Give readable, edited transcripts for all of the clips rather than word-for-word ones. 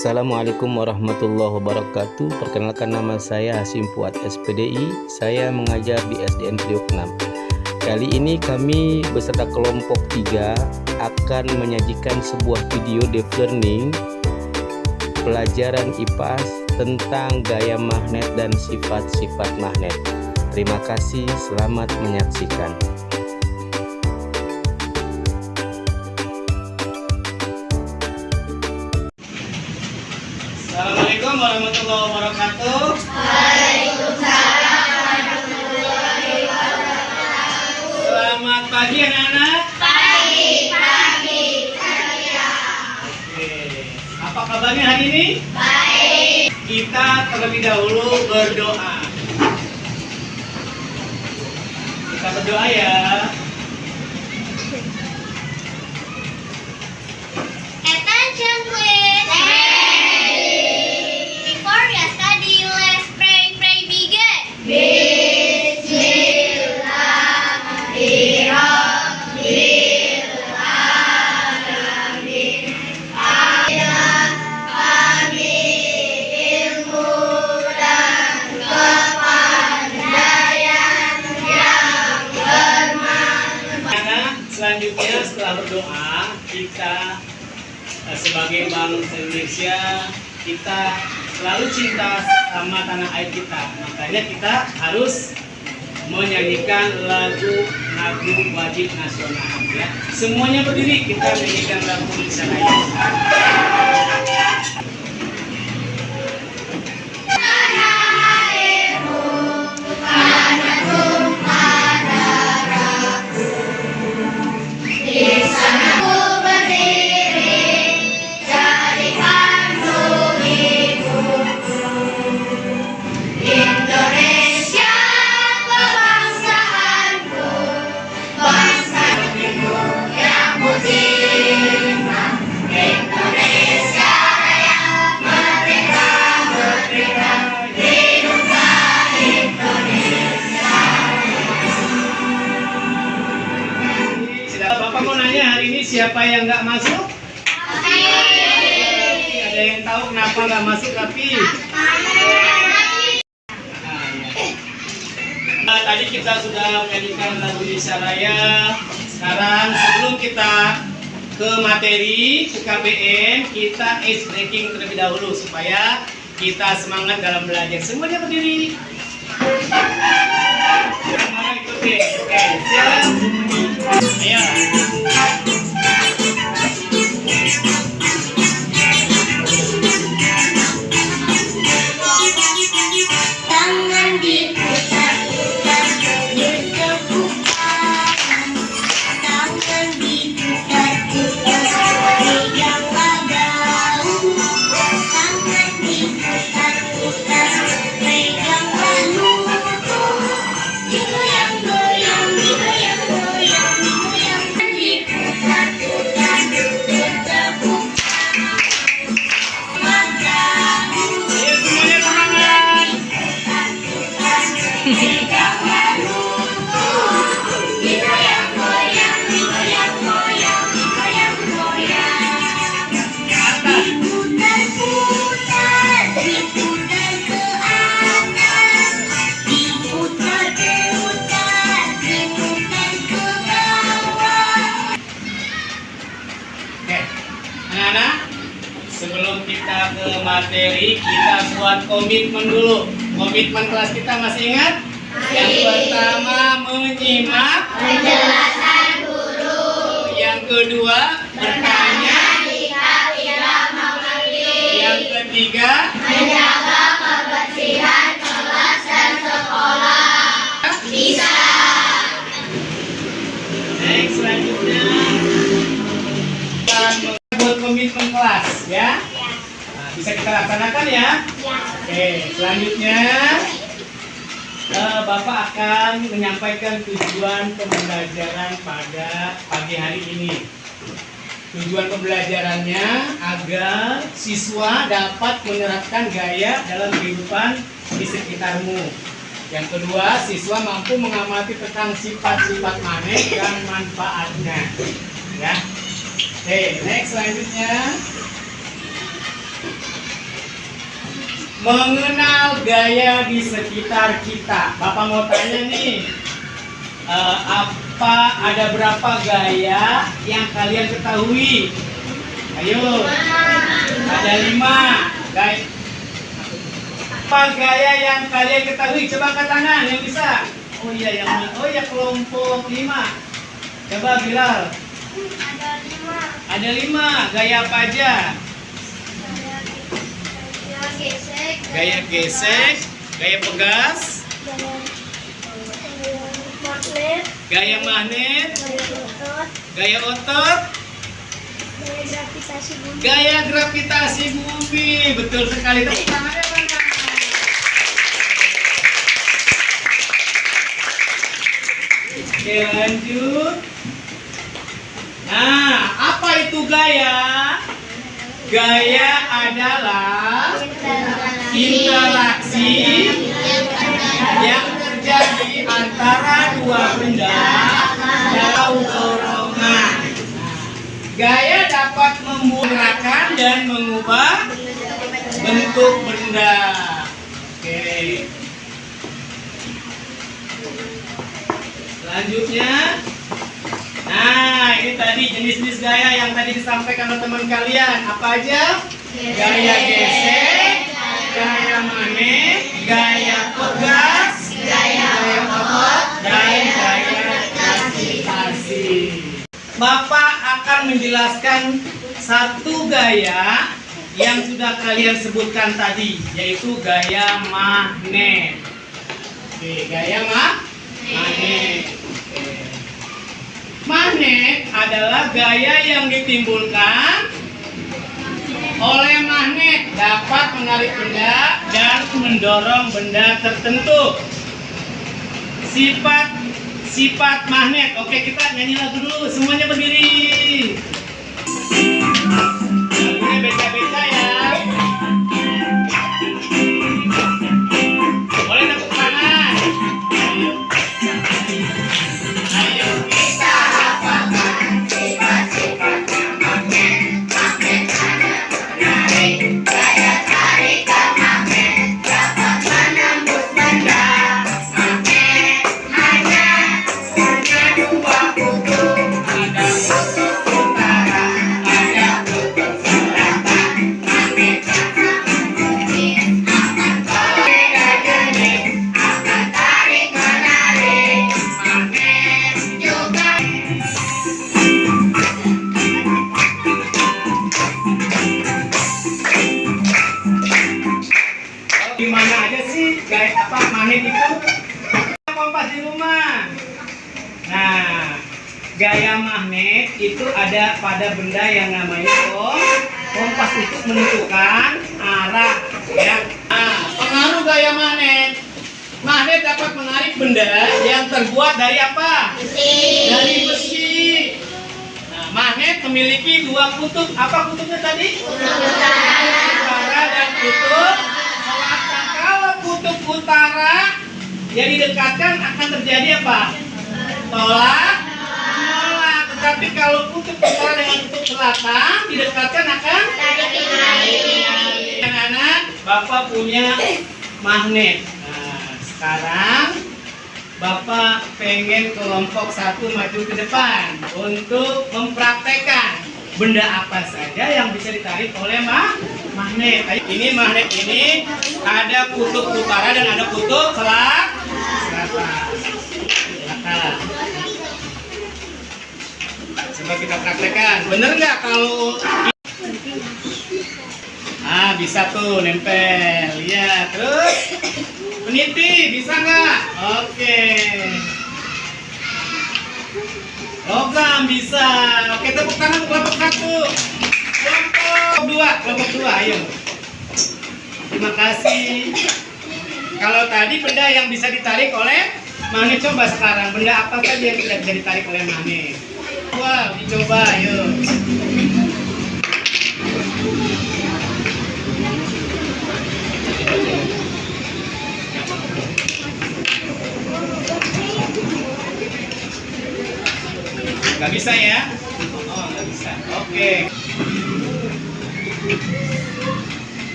Assalamualaikum warahmatullahi wabarakatuh. Perkenalkan, nama saya Hasim Fuad SPDI. Saya mengajar di SDN Priok 6. Kali ini kami beserta kelompok 3 akan menyajikan sebuah video deep learning pelajaran IPAS tentang gaya magnet dan sifat-sifat magnet. Terima kasih, selamat menyaksikan. Assalamualaikum warahmatullahi wabarakatuh. Waalaikumsalam warahmatullahi wabarakatuh. Selamat pagi anak-anak. Pagi. Oke. Apa kabarnya hari ini? Baik. Kita terlebih dahulu berdoa. Kita berdoa ya. Attention please. Before we study, let's pray begin. Selanjutnya setelah berdoa, kita sebagai bangsa Indonesia, kita selalu cinta sama tanah air kita. Makanya kita harus menyanyikan lagu wajib nasional ya. Semuanya berdiri, kita menyanyikan lagu Indonesia Raya. Bapak mau nanya, hari ini siapa yang nggak masuk? Ada yang tahu kenapa nggak masuk tapi? Tadi kita sudah menyanyikan lagu Indonesia Raya. Sekarang sebelum kita ke materi, ke KBM, kita ice breaking terlebih dahulu supaya kita semangat dalam belajar. Semuanya berdiri. Semuanya ikuti. Oke, siap. Ayo. Tangan diputar-putar, bertepuk tangan. Tangan diputar-putar, peganglah daun. Tangan diputar-putar, peganglah lutut. Digoyang-goyang, digoyang-goyang, digoyang. Diputar-putar, bertepuk tangan. Ayo semuanya semangat. Oke, anak-anak, sebelum kita ke materi, kita buat komitmen dulu. Komitmen kelas kita masih ingat? Yang pertama, menyimak. Penjelasan guru. Yang kedua, bertanya. Jika tidak mengerti. Yang ketiga, Menjaga kebersihan kelas dan sekolah. Bisa. next selanjutnya kita membuat komitmen kelas ya. Nah, bisa kita laksanakan ya. Oke, selanjutnya Bapak akan menyampaikan tujuan pembelajaran pada pagi hari ini. Tujuan pembelajarannya agar siswa dapat menerapkan gaya dalam kehidupan di sekitarmu. Yang kedua, siswa mampu mengamati tentang sifat-sifat magnet dan manfaatnya. Ya. Oke, next selanjutnya. mengenal gaya di sekitar kita. Bapak mau tanya nih, ada berapa gaya yang kalian ketahui? Ayo, ada 5 gaya. Apa gaya yang kalian ketahui? Coba angkat tangan yang bisa. Oh iya, kelompok 5. Coba Bilal. Ada 5. Gaya apa aja? Gaya gesek, gaya pegas, gaya magnet, gaya otot, gaya gravitasi bumi. Betul sekali. Tepuk tangannya, Bang. Oke, lanjut. Nah, apa itu gaya? Gaya adalah interaksi yang terjadi antara dua benda dalam dorongan. Gaya dapat membuatkan dan mengubah bentuk benda. Oke. Selanjutnya, nah ini tadi jenis-jenis gaya yang tadi disampaikan oleh teman kalian. Apa aja? Gaya gesek, gaya magnet, gaya pegas, gaya otot, dan gaya gravitasi. Bapak akan menjelaskan satu gaya yang sudah kalian sebutkan tadi, yaitu gaya magnet. Oke, gaya magnet. Magnet adalah gaya yang ditimbulkan oleh magnet, dapat menarik benda dan mendorong benda tertentu. Sifat magnet. Oke, kita nyanyi lagu dulu. Semuanya berdiri. Lagunya beca-beca ya. Boleh tepuk tangan. Ayo kita hafalkan sifat-sifatnya magnet. Magnet ada menarik, daya tarik ke magnet dapat menembus benda. Magnet hanya punya 2 kutub, ada kutub utara, ada kutub selatan. Magnet akan tarik akan tarik menarik. Magnet juga. Di mana aja sih gaya magnet itu? Kompas di rumah. Nah, gaya magnet itu ada pada benda yang namanya kompas untuk menentukan arah, ya. Nah, pengaruh gaya magnet. Magnet dapat menarik benda yang terbuat dari apa? Dari besi. Nah, magnet memiliki 2 kutub. Apa kutubnya tadi? Utara dan kutub selatan. Kalau kutub utara yang didekatkan akan terjadi apa? Tolak menolak. Tetapi kalau kutub utara dengan kutub selatan didekatkan akan anak-anak. Bapak punya magnet. Nah, sekarang Bapak pengen kelompok 1 maju ke depan untuk mempraktekkan benda apa saja yang bisa ditarik oleh magnet. Ini magnet ini ada kutub utara dan ada kutub selatan. Silakan. Coba kita praktekkan. Bener nggak kalau bisa tuh nempel. Ya, terus meniti bisa nggak? Oke. Logam bisa. Oke, tepuk tangan kelompok 1. Kelompok 2, ayo. Terima kasih. Kalau tadi benda yang bisa ditarik oleh magnet, coba sekarang benda apa saja yang tidak bisa ditarik oleh magnet? Wow, dicoba, ayo. Nggak bisa ya? Oh, nggak bisa. Oke.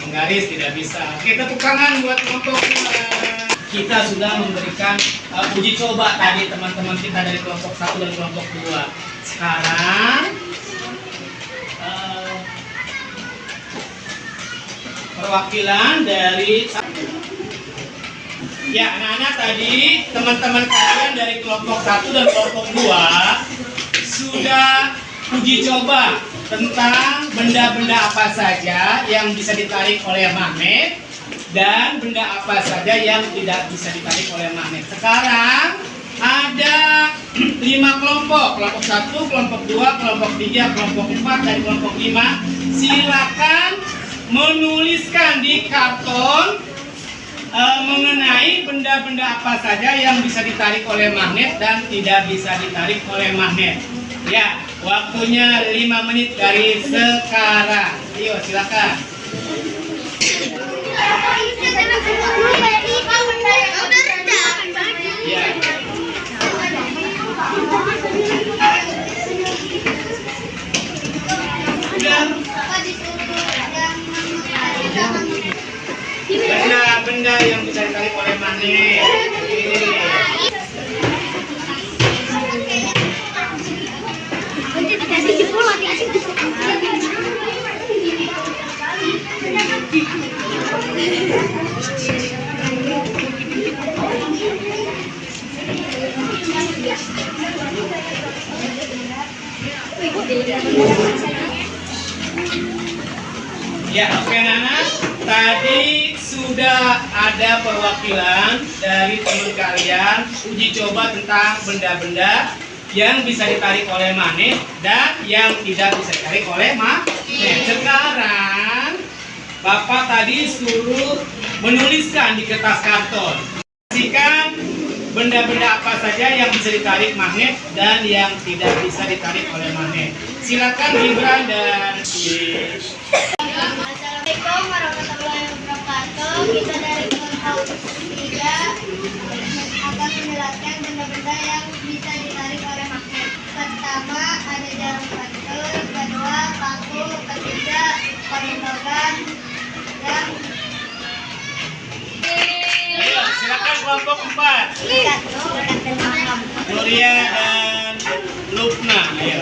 Menggaris tidak bisa. Oke, tepuk tangan buat kelompok 2. Kita sudah memberikan uji coba tadi teman-teman kita dari kelompok 1 dan kelompok 2. Sekarang perwakilan dari ya anak-anak tadi teman-teman kalian dari kelompok 1 dan kelompok 2 sudah uji coba tentang benda-benda apa saja yang bisa ditarik oleh magnet dan benda apa saja yang tidak bisa ditarik oleh magnet. Sekarang ada 5 kelompok, kelompok 1, kelompok 2, kelompok 3, kelompok 4, dan kelompok 5. Silakan menuliskan di karton mengenai benda-benda apa saja yang bisa ditarik oleh magnet dan tidak bisa ditarik oleh magnet. Ya, waktunya 5 menit dari sekarang. Ayo, silakan. Ya. Benda-benda yang bisa ditarik oleh magnet. Ya, oke Nana. Tadi sudah ada perwakilan dari teman kalian uji coba tentang benda-benda yang bisa ditarik oleh magnet dan yang tidak bisa ditarik oleh magnet. Sekarang Bapak tadi suruh menuliskan di kertas karton. Pastikan benda-benda apa saja yang bisa ditarik magnet dan yang tidak bisa ditarik oleh magnet. Silakan Gibran dan Assalamualaikum warahmatullahi wabarakatuh. Kita dari kelompok 3 akan menjelaskan benda-benda yang bisa ditarik oleh magnet. Pertama ada jarum pantul, kedua paku, ketiga koin logam, yang ayo, silakan kelompok 4. Gloria dan Lupna, ayo.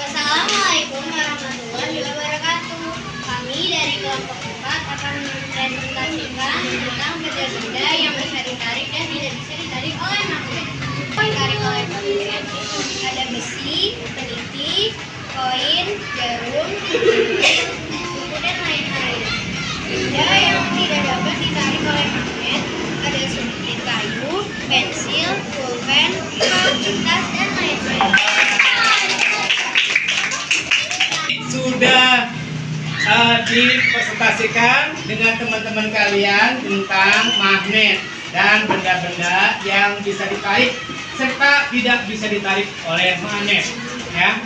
Assalamualaikum warahmatullahi wabarakatuh. Kami dari kelompok 4 akan mempresentasikan tentang benda-benda yang bisa ditarik dan tidak bisa ditarik oleh magnet. Ditarik oleh magnet ada besi, peniti, koin, jarum, buku dan lain-lain. Benda yang tidak dapat ditarik oleh magnet ada suntik kayu, pensil, pulpen, kertas, dan lain-lain. Sudah dipresentasikan dengan teman-teman kalian tentang magnet dan benda-benda yang bisa ditarik serta tidak bisa ditarik oleh magnet. Ya,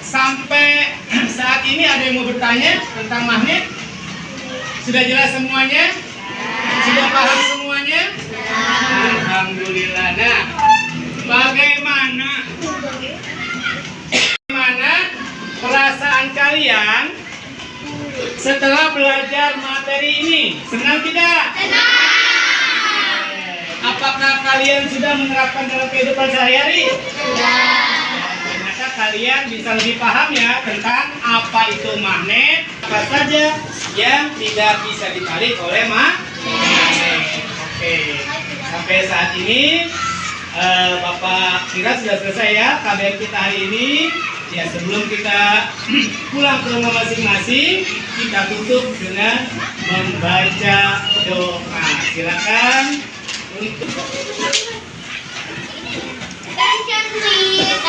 sampai saat ini ada yang mau bertanya tentang magnet? Sudah jelas semuanya? Sudah paham semuanya? Alhamdulillah. Nah, bagaimana perasaan kalian setelah belajar materi ini? Senang tidak? Senang. Apakah kalian sudah menerapkan dalam kehidupan sehari-hari? Sudah. Ternyata kalian bisa lebih paham ya tentang apa itu magnet, apa saja yang tidak bisa ditarik oleh magnet. Oke, sampai saat ini Bapak kira sudah selesai ya KBM kita hari ini. Ya, sebelum kita pulang ke rumah masing-masing, kita tutup dengan membaca doa. Silakan untuk Attention please.